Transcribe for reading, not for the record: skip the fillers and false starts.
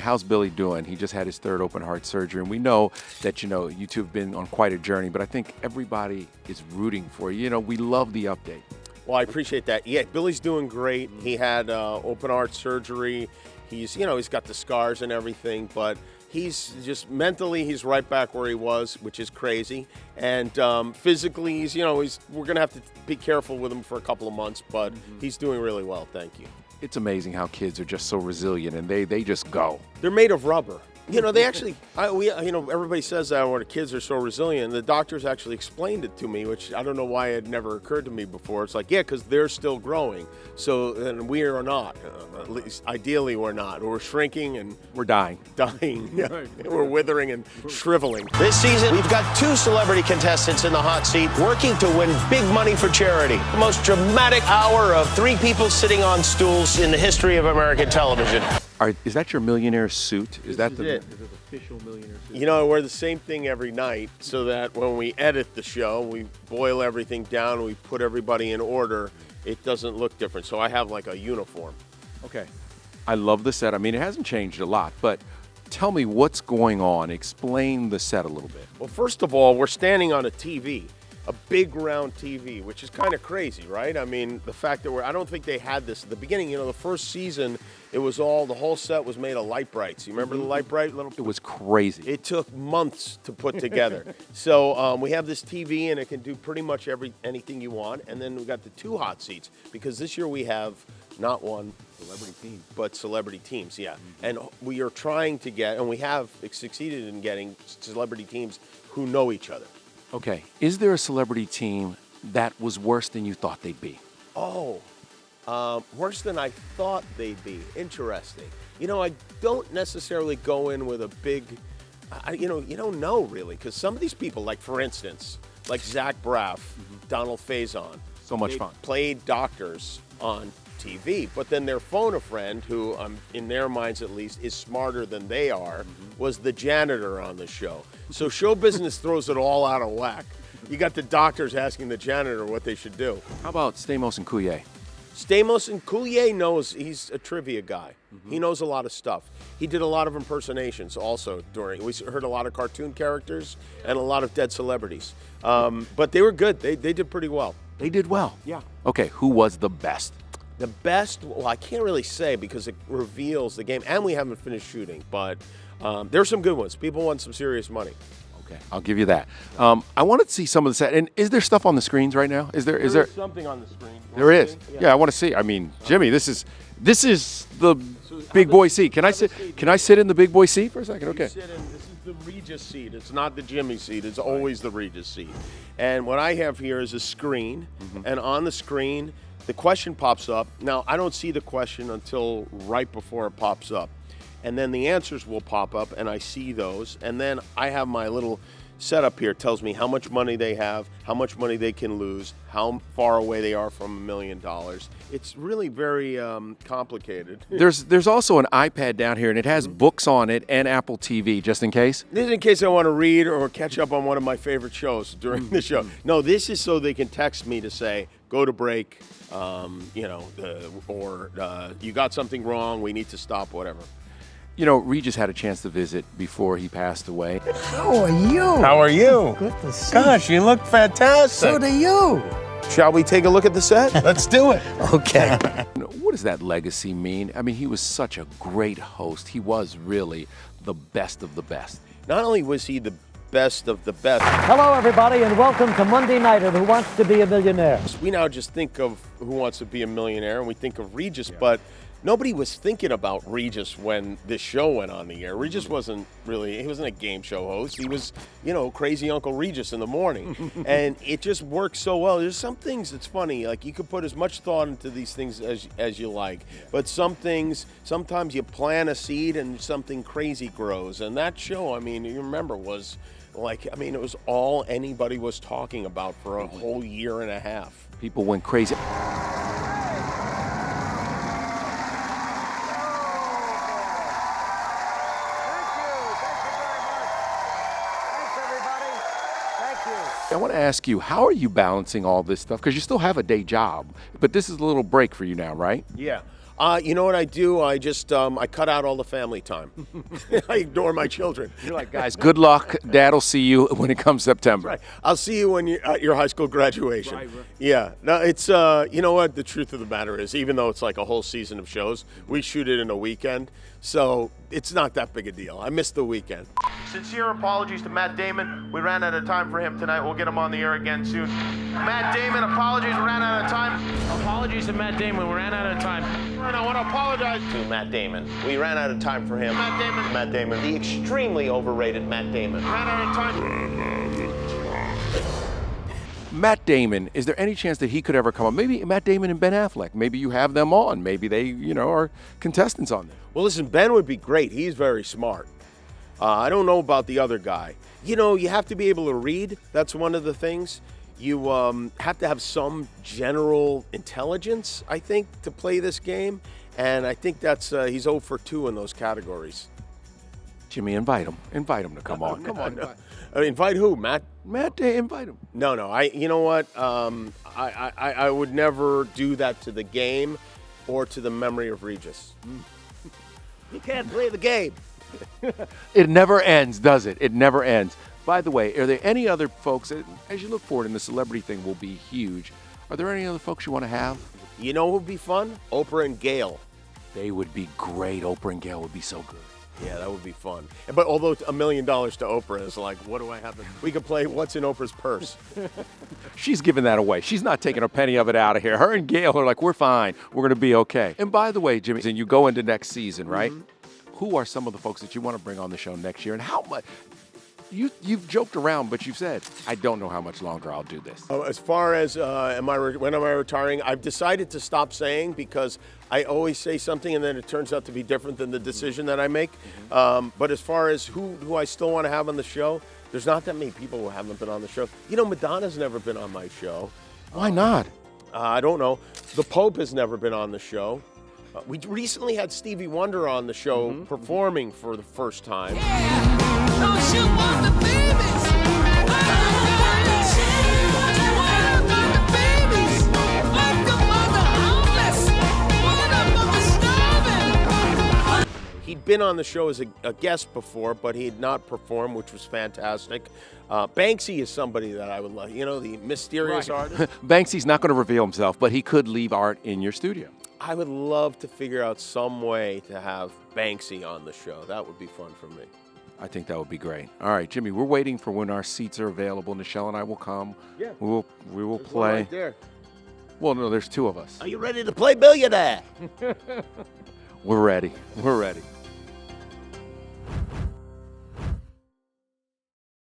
How's Billy doing? He just had his third open heart surgery, and we know that, you two have been on quite a journey, but I think everybody is rooting for you. We love the update. Well, I appreciate that. Yeah, Billy's doing great. He had open heart surgery. He's got the scars and everything, but he's just mentally, he's right back where he was, which is crazy. And physically, we're going to have to be careful with him for a couple of months, but he's doing really well. Thank you. It's amazing how kids are just so resilient, and they just go. They're made of rubber. They actually, everybody says that when the kids are so resilient. The doctors actually explained it to me, which I don't know why it had never occurred to me before. It's like, yeah, because they're still growing. So, and we are not. At least, ideally, we're not. We're shrinking and we're dying. Yeah. We're withering and shriveling. This season, we've got 2 celebrity contestants in the hot seat working to win big money for charity. The most dramatic hour of 3 people sitting on stools in the history of American television. Is that your Millionaire suit? Is that the official Millionaire suit? I wear the same thing every night so that when we edit the show, we boil everything down, we put everybody in order, it doesn't look different. So I have like a uniform. Okay. I love the set. I mean, it hasn't changed a lot, but tell me what's going on. Explain the set a little bit. Well, first of all, we're standing on a TV. A big round TV, which is kind of crazy, right? I mean, the fact that I don't think they had this at the beginning. The first season, the whole set was made of light brights. You remember the light bright? It was crazy. It took months to put together. So we have this TV, and it can do pretty much anything you want. And then we got the 2 hot seats, because this year we have not one celebrity team, but celebrity teams, yeah. And we are trying to get, and we have succeeded in getting celebrity teams who know each other. Okay. Is there a celebrity team that was worse than you thought they'd be? Worse than I thought they'd be. Interesting. I don't necessarily go in with a big, you don't know really, because some of these people, like for instance, like Zach Braff, Donald Faison. So much fun. Played doctors on TV, but then their phone a friend, who in their minds at least is smarter than they are, was the janitor on the show. So show business throws it all out of whack. You got the doctors asking the janitor what they should do. How about Stamos and Coulier? Stamos and Coulier knows, he's a trivia guy. He knows a lot of stuff. He did a lot of impersonations also we heard a lot of cartoon characters and a lot of dead celebrities. But they were good. They did pretty well. They did well? Yeah. Okay, who was the best? The best, well, I can't really say because it reveals the game, and we haven't finished shooting, but there's some good ones. People want some serious money. Okay, I'll give you that. I want to see some of the set. And is there stuff on the screens right now? Is there something on the screen? There is. Yeah, I want to see. I mean, Jimmy, this is the big boy seat. Can I sit? Can I sit in the big boy seat for a second? Okay. This is the Regis seat. It's not the Jimmy seat. It's always the Regis seat. And what I have here is a screen, and on the screen, the question pops up. Now, I don't see the question until right before it pops up. And then the answers will pop up, and I see those. And then I have my little setup here. It tells me how much money they have, how much money they can lose, how far away they are from $1 million. It's really very complicated. There's also an iPad down here, and it has books on it and Apple TV, just in case. This is in case I want to read or catch up on one of my favorite shows during the show. No, this is so they can text me to say, go to break, or you got something wrong, we need to stop, whatever. Regis had a chance to visit before he passed away. How are you? How are you? Good to see Gosh, you look fantastic. So do you. Shall we take a look at the set? Let's do it. Okay. What does that legacy mean? I mean, he was such a great host. He was really the best of the best. Not only was he the best of the best. Hello, everybody, and welcome to Monday Night at Who Wants to Be a Millionaire. We now just think of Who Wants to Be a Millionaire, and we think of Regis, but nobody was thinking about Regis when this show went on the air. Regis he wasn't a game show host. He was, crazy Uncle Regis in the morning. And it just works so well. There's some things, it's funny, like you could put as much thought into these things as you like. But some things, sometimes you plant a seed and something crazy grows. And that show, you remember, was it was all anybody was talking about for a whole year and a half. People went crazy. I want to ask you, how are you balancing all this stuff? Because you still have a day job, but this is a little break for you now, right? Yeah. You know what I do? I just I cut out all the family time. I ignore my children. You're like, guys, good luck. Dad'll see you when it comes September. Right. I'll see you when you're at your high school graduation. Right. Yeah. No, it's you know what? The truth of the matter is, even though it's like a whole season of shows, we shoot it in a weekend, so it's not that big a deal. I missed the weekend. Sincere apologies to Matt Damon. We ran out of time for him tonight. We'll get him on the air again soon. Matt Damon, apologies. We ran out of time. Apologies to Matt Damon. We ran out of time. And I want to apologize to Matt Damon. We ran out of time for him. Matt Damon. Matt Damon. The extremely overrated Matt Damon. Ran out of time. Matt Damon, is there any chance that he could ever come on? Maybe Matt Damon and Ben Affleck. Maybe you have them on. Maybe they, are contestants on there. Well, listen, Ben would be great. He's very smart. I don't know about the other guy. You have to be able to read. That's one of the things. You have to have some general intelligence, I think, to play this game. And I think that's he's 0 for 2 in those categories. Jimmy, invite him. Invite him to come on. Come on. Invite who, Matt? Matt, invite him. No. You know what? I would never do that to the game or to the memory of Regis. You can't play the game. It never ends, does it? It never ends. By the way, are there any other folks, as you look forward, and the celebrity thing will be huge, are there any other folks you want to have? You know what would be fun? Oprah and Gail. They would be great. Oprah and Gail would be so good. Yeah, that would be fun. But although $1 million to Oprah is like, what do I have? We could play What's in Oprah's Purse. She's giving that away. She's not taking a penny of it out of here. Her and Gail are like, we're fine. We're going to be okay. And by the way, Jimmy, and you go into next season, right? Mm-hmm. Who are some of the folks that you want to bring on the show next year, and how much? You've joked around, but you've said, I don't know how much longer I'll do this. As far as when am I retiring, I've decided to stop saying, because I always say something and then it turns out to be different than the decision that I make. Mm-hmm. But as far as who I still want to have on the show, there's not that many people who haven't been on the show. Madonna's never been on my show. Why not? I don't know. The Pope has never been on the show. We recently had Stevie Wonder on the show performing for the first time. Don't you want the babies? He'd been on the show as a guest before, but he had not performed, which was fantastic. Banksy is somebody that I would love, the mysterious artist. Banksy's not going to reveal himself, but he could leave art in your studio. I would love to figure out some way to have Banksy on the show. That would be fun for me. I think that would be great. All right, Jimmy, we're waiting for when our seats are available. Nichelle and I will come. Yeah. We will There's play. one right there. Well, no, there's two of us. Are you ready to play Millionaire? We're ready. We're ready.